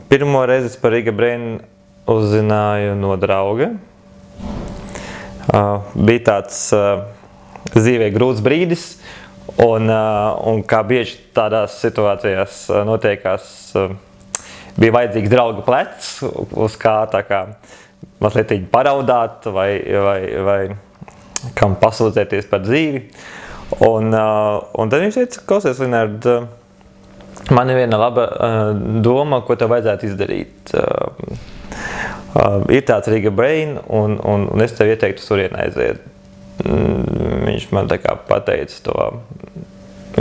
Pirmo reizi par Riga Brain uzzināju no drauga. Bija tāds dzīvē grūts brīdis, un kā bieži tādās situācijās notiekās, bija vajadzīgs drauga plecs, uz kā tā kā mazliet paraudāt vai kam pasūdzēties par dzīvi. Un tad viņš teica, klausies, Linārd, man ir viena laba doma, ko tev vajadzētu izdarīt. Ir tāds Riga Brain, un es tev ieteiktu turien aiziet. Viņš man tā kā pateica to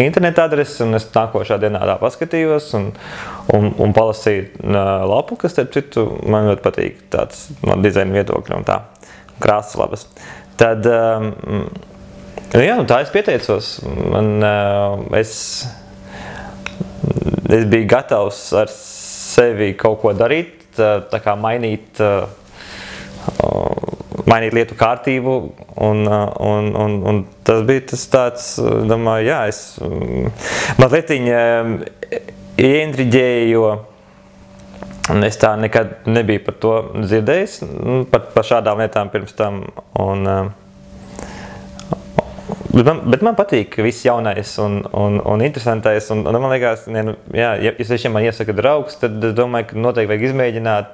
interneta adresi, un es nākošā dienā tā paskatījos un palasīju lapu, kas starp citu man ļoti patīk tāds no dizaina viedokļa un tā, krāsas labas. Tad, jā, tā es pieteicos. Es biju gatavs ar sevi kaut ko darīt, tā kā mainīt lietu kārtību, un tas bija tas tāds, domāju, jā, es mazliet ieintriģēju, jo es tā nekad nebiju par to dzirdējis, par šādām lietām pirms tam, bet man patīk viss jaunais un interesantais, un man liekas, jā, ja tiešām man iesaka draugs, tad es domāju, ka noteikti vajag izmēģināt,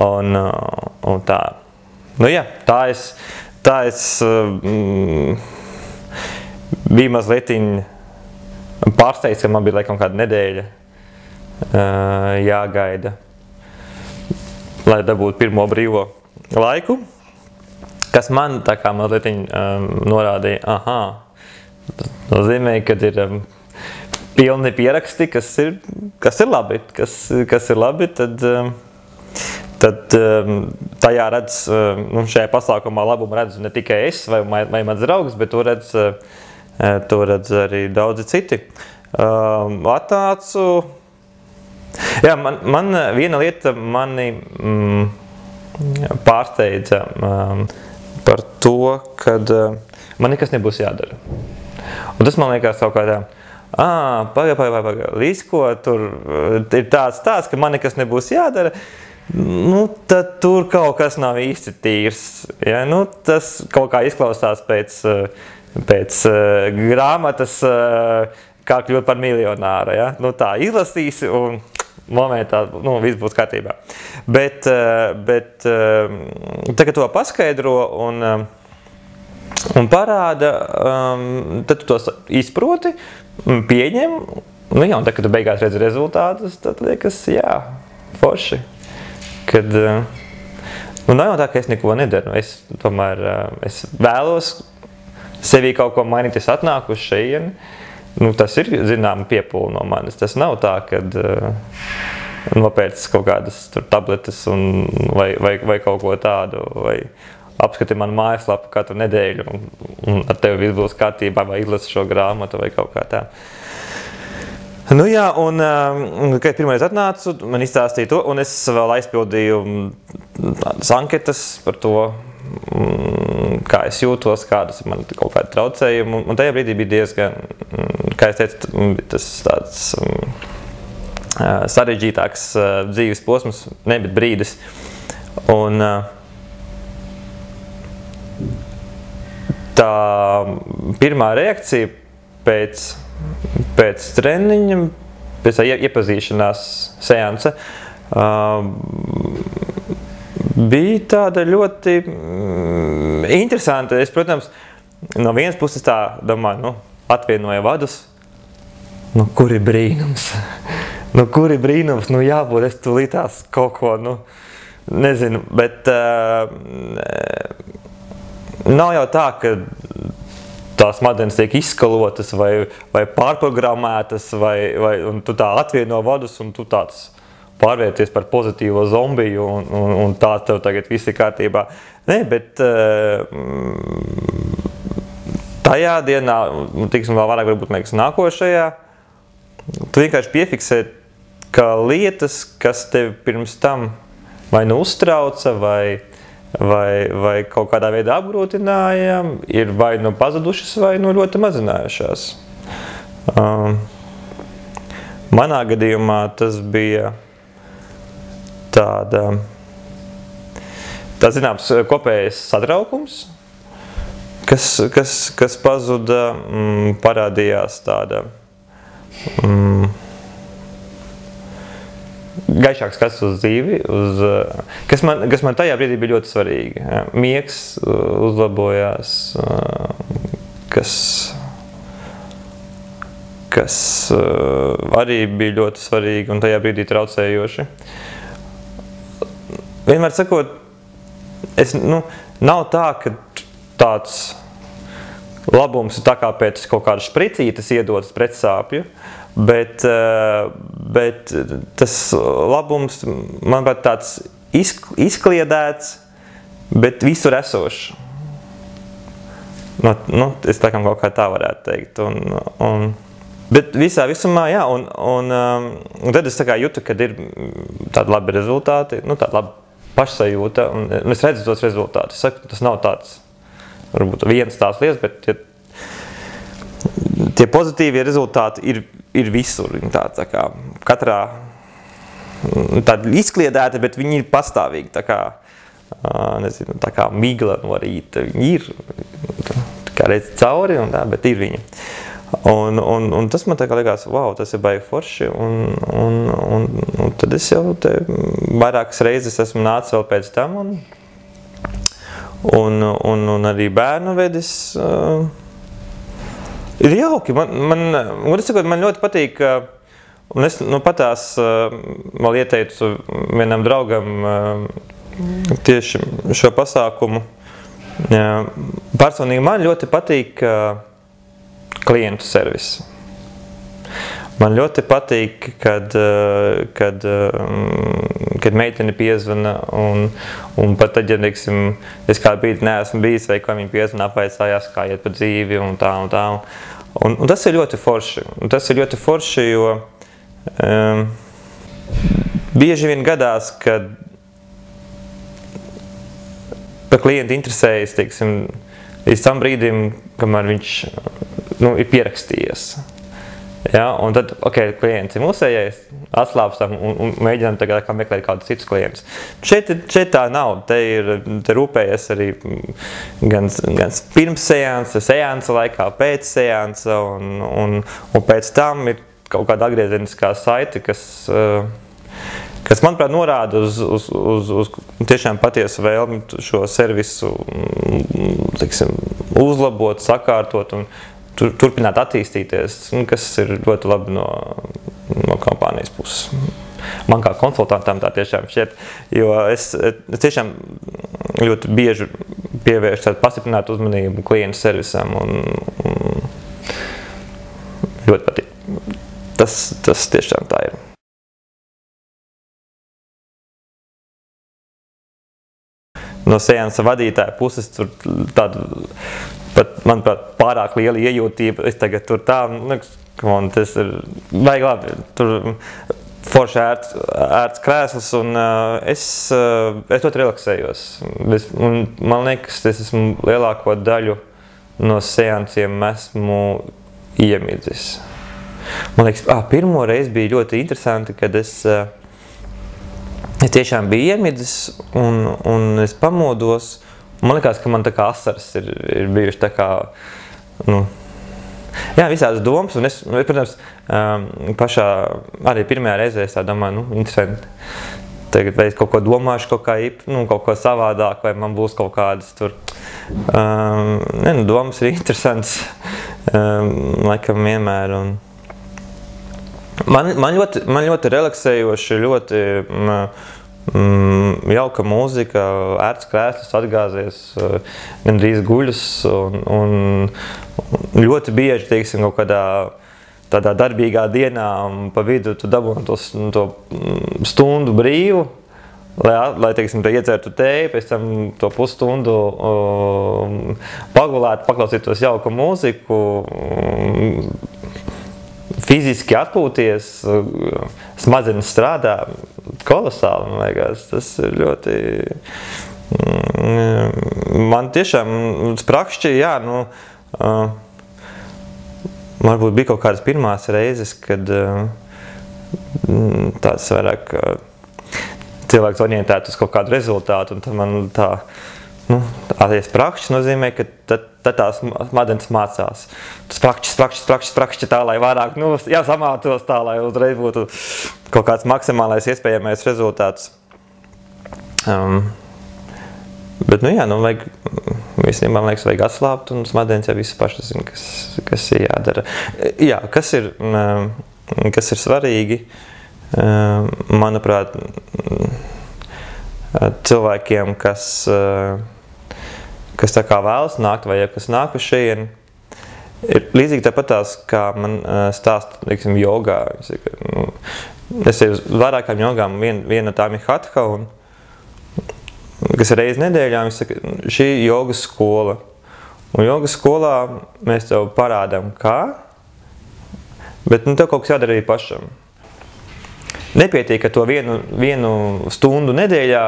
un tā. Nu jā, tā es biju mazliet pārsteigts, ka man bija laikam kāda nedēļa jāgaida, lai dabūtu pirmo brīvo laiku, kas man tā kā mazliet norādīja, tas nozīmē, kad ir pilni pieraksti, kas ir labi, tad tajā redz, šajā pasākumā labumu redzu ne tikai es vai mans draugs, bet to redz arī daudzi citi. Atnācu, jā, man viena lieta mani pārsteidza par to, kad man nekas nebūs jādara. Un tas man liekas kaut kādā, pagaid, Līsko, tur ir tāds, ka man nekas nebūs jādara, tad tur kaut kas nav īsti tīrs. Ja? Tas kaut kā izklausās pēc grāmatas, kā kļūt par miljonāru. Ja? Tā izlasīsi un momentā, viss būs kārtībā. Bet tagad to paskaidro un parāda, tad tu to izproti, pieņem, un tad, kad tu beigās redzi rezultātus, tad liekas, jā, forši. Kad, nav jau tā, ka es neko nedaru. Es tomēr es vēlos sevī kaut ko mainīt, es atnāku uz šejieni. Tas ir, zinām, piepūle no manis. Tas nav tā, kad nopērts kaut kādas tabletes vai kaut ko tādu, vai apskati manu mājaslapu katru nedēļu un ar tevi viss būs kārtībā, vai izlasi šo grāmatu vai kaut kā tā. Nu jā, un kad pirmais atnācu, man izstāstīja to, un es vēl aizpildīju tādas anketas par to, kā es jūtos, kādas man kaut kādi traucējumi, un tajā brīdī bija diezgan, kā es teicu, tas tāds sarežģītāks dzīves posms, bet brīdis. Un tā pirmā reakcija pēc treniņa, pēc iepazīšanās seansa, bija tāda ļoti interesanta. Es, protams, no vienas puses tā domāju, atvienoja vadus. Kur ir brīnums? Kur ir brīnums? Jābūt, es tūlītās kaut ko, nezinu, bet nav jau tā, ka tās smadzenes tiek izskalotas vai pārprogrammētas, un tu tā atvieno vadus, un tu tāds pārvērties par pozitīvo zombiju, un tā tev tagad viss ir kārtībā. Nē, bet tajā dienā, tiksim vēl vairāk varbūt liekas nākošajā, tu vienkārši piefiksē, ka lietas, kas tevi pirms tam vai uztrauca, vai kaut kādā veidā apgrūtināja, ir vai pazudušas, vai ļoti mazinājušās. Manā gadījumā tas bija tā zināms kopējais satraukums, kas pazuda, parādījās tāda gaišāks skats uz dzīvi, kas man tajā brīdī bija ļoti svarīgi. Ja. Miegs uzlabojās, kas arī bija ļoti svarīgi un tajā brīdī traucējoši. Vienmēr sakot, nav tā, ka tāds labums ir tā kā pēc kaut kādas špricītes iedotas pret sāpju, bet tas labums, manuprāt, tāds izkliedēts, bet visur esošs. Es tā kā kaut kā tā varētu teikt. Bet visā visumā, jā, un tad es tā kā jūtu, kad ir tādi labi rezultāti, tāda laba pašsajūta, un es redzu tos rezultātus. Es saku, tas nav tāds, varbūt viens tās lietas, bet tie pozitīvie rezultāti ir visur. Tā kā katrā tāda izkliedēta, bet viņi ir pastāvīgi, tā kā migla no rīta. Viņi ir, tā kā redz cauri, bet ir viņi. Un tas man tā kā likās, wow, tas ir baigi forši, un tad es jau te vairākas reizes esmu nācis vēl pēc tam, un arī bērnu vedis. Ir jauki, man ļoti patīk, un es patās vēl ieteicu vienam draugam tieši šo pasākumu. Personīgi man ļoti patīk klientu servis. Man ļoti patīk, kad meitene piezvana un pat tad, ja, teiksim, es kādu brīdi neesmu bijis, vai kā viņa piezvana apvaicājās, kā iet pa dzīvi un tā. Un tas ir ļoti forši. Tas ir ļoti forši, jo bieži vien gadās, kad par klientu interesējas, teiksim, līdz tam brīdim, kamēr viņš ir pierakstījies. Ja, un tad, klients ir mūsējais, atslāpstam un mēģinām tagad meklēt kādus citus klientus. Šeit tā nav. Te rūpējies arī gan pirms seansa laikā, pēc seansa, un pēc tam ir kaut kāda atgriezeniskā saite, kas manuprāt, norāda uz tiešām patiesu vēlmi šo servisu, teiksim, uzlabot, sakārtot un turpināt attīstīties, kas ir ļoti labi no kompānijas puses. Man kā konsultantam tā tiešām šķiet, jo es tiešām ļoti bieži pievēršu tādu pastiprinātu uzmanību klientu servisam un ļoti patīk. Tas tiešām tā ir. No seansa vadītāja puses tur tādu, pat, manuprāt, pārāk liela iejūtība. Es tagad tur tā, tas ir baigi labi. Tur forši ērts krēsls, un es ļoti relaksējos. Un man liekas, es esmu lielāko daļu no seansiem esmu iemidzis. Man liekas, pirmo reizi bija ļoti interesanti, kad es tiešām biju iemidzis, un es pamodos. Man likās, ka man tā kā asaras ir bijuši tā kā, visādas domas, un es, protams, pašā, arī pirmajā reizē es tā domāju, interesanti. Tagad vai es kaut ko domāšu, kaut ko savādāk, vai man būs kaut kādas tur, domas ir interesants, laikam vienmēr, un man ļoti relaksējoši, ļoti jauka mūzika, ērts krēsls, atgāzies, gandrīz guļus, un ļoti bieži, teiksim, kaut kādā tādā darbīgā dienā pa vidu tu dabūni to stundu brīvu, lai teiksim, iedzertu tēju, pēc tam to pusstundu pagulētu, paklausītos jauku mūziku, fiziski atpūties, smadzenes strādā kolosāli, man liekas. Tas ir ļoti... Man tiešām sprakšķi, varbūt bija kaut kādas pirmās reizes, kad tāds vairāk cilvēks orientēts uz kaut kādu rezultātu, un tad man tā, attiec prakšķis nozīmē, ka tad tās smadzenes mācās. Tas prakšķis tā, lai vairāk, samātos tā, lai uzreiz būtu kaut kāds maksimālais iespējamais rezultāts. Bet, vajag, visnībā, man liekas, vajag atslābt, un smadzenes jau visas pašas zina, kas ir jādara. Jā, kas ir svarīgi, manuprāt, cilvēkiem, kas tā kā vēlas nākt, vai kas nāk uz šejieni, ir līdzīgi tāpatās, kā man stāsta, teiksim, jogā. Es eju uz vairākām jogām, viena no tām ir hatha, kas ir reizi nedēļā, viņš saka, šī ir jogas skola. Un jogas skolā mēs tev parādām, kā, bet tev kaut kas jādara arī pašam. Nepietiek, ka to vienu stundu nedēļā,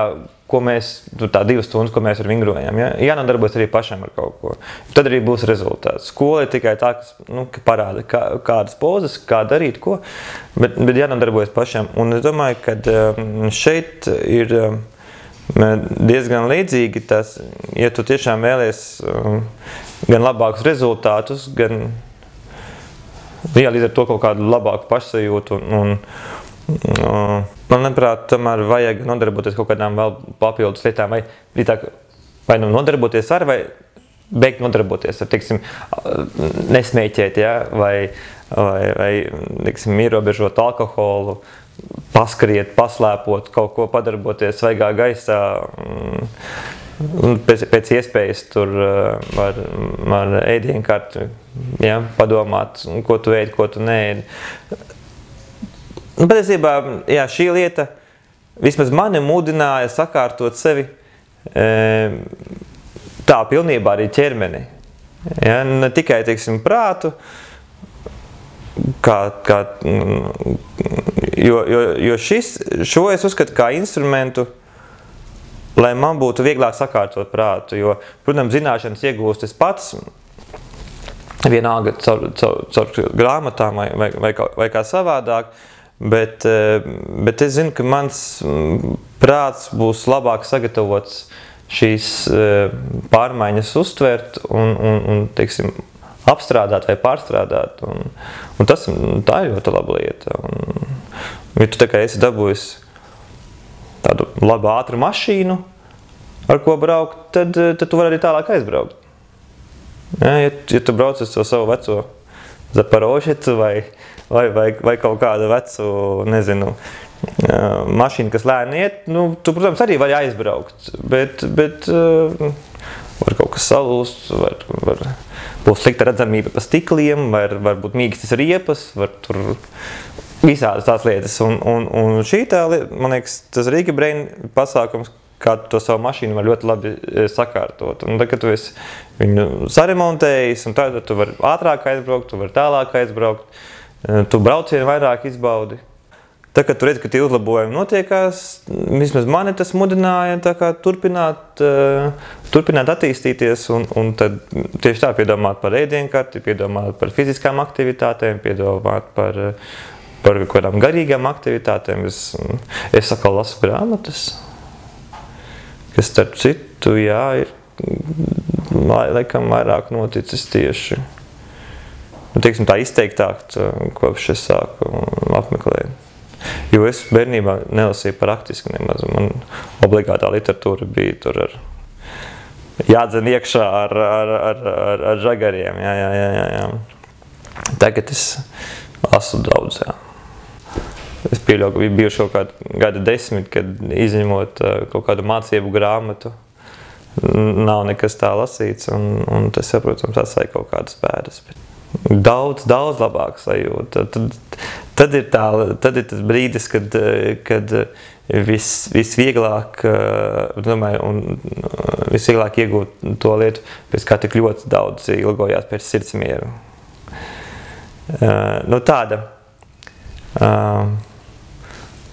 ko mēs, 2 stundas, ko mēs ar vingrojam, jānodarbojas arī pašam ar kaut ko. Tad arī būs rezultāts. Skola ir tikai tā, kas parāda, kādas pozas, kā darīt, ko, bet jānodarbojas pašam. Un es domāju, ka šeit ir diezgan līdzīgi tas, ja tu tiešām vēlies gan labākus rezultātus, gan līdz ar to kaut kādu labāku pašsajūtu. Manuprāt, tomēr vajag nodarboties kaut kādām vēl papildus lietām, vai nodarboties ar, vai beigt nodarboties ar, teiksim, nesmēķēt, vai teiksim, ierobežot alkoholu, paskriet, paslēpot, kaut ko padarboties svaigā gaisā, pēc iespējas tur var ēdienkarti, padomāt, ko tu ēdi, ko tu neēdi. Patiesībā, šī lieta vismaz mani mudināja sakārtot sevi tā pilnībā arī ķermeni. Ne tikai, teiksim, prātu, jo šo es uzskatu kā instrumentu, lai man būtu vieglāk sakārtot prātu, jo, protams, zināšanas iegūst es pats, vienalga caur grāmatām vai kā savādāk, bet es zinu, ka mans prāts būs labāk sagatavots šīs pārmaiņas uztvert un teiksim, apstrādāt vai pārstrādāt. Un tā ir ļoti laba lieta. Ja tu tā kā esi dabūjis tādu labu ātru mašīnu, ar ko braukt, tad tu vari arī tālāk aizbraukt. Ja tu brauc uz to savu veco Zaporožecu vai kaut kādu vecu, nezinu, mašīnu, kas lēni iet, tu, protams, arī vari aizbraukt, bet var kaut kas salūst, var būt slikta redzamība pa stikliem, var būt mīkstas riepas, var tur visādas tās lietas. Un šī tā, man liekas, tas Riga Brain pasākums, kā tu to savu mašīnu var ļoti labi sakārtot. Un tad, kad tu esi viņu saremontējis, un tad tu vari ātrāk aizbraukt, tu vari tālāk aizbraukt, tu braucienu vairāk izbaudi. Tad, kad tu redzi, ka tie uzlabojumi notiekās, vismaz mani tas mudināja tā kā turpināt attīstīties, un tad tieši tā piedomāt par ēdienkarti, piedomāt par fiziskām aktivitātēm, piedomāt par kādām garīgām aktivitātēm. Es atkal lasu grāmatas, kas starp citu, ir laikam vairāk noticis tieši, teiksim, tā izteiktāk, kopš es sāku apmeklēt. Jo es bērnībā nelasīju praktiski nemaz. Man obligātā literatūra bija tur jādzen iekšā ar žagariem. Jā. Tagad es lasu daudz, jā. Es pieļauju, ka bijuši kaut kādu gada 10, kad izņemot kaut kādu mācību grāmatu, nav nekas tā lasīts, un tas, protams, atstāja kaut kādas pēdas. Daudz labāk sajūta. Tad ir tas brīdis, kad visvieglāk, domāju, un visvieglāk iegūt to lietu, pēc kā tik ļoti daudz ilgojās pēc sirdsmieru. Tāda.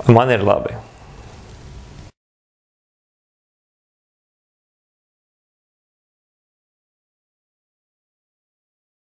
Man ir labi.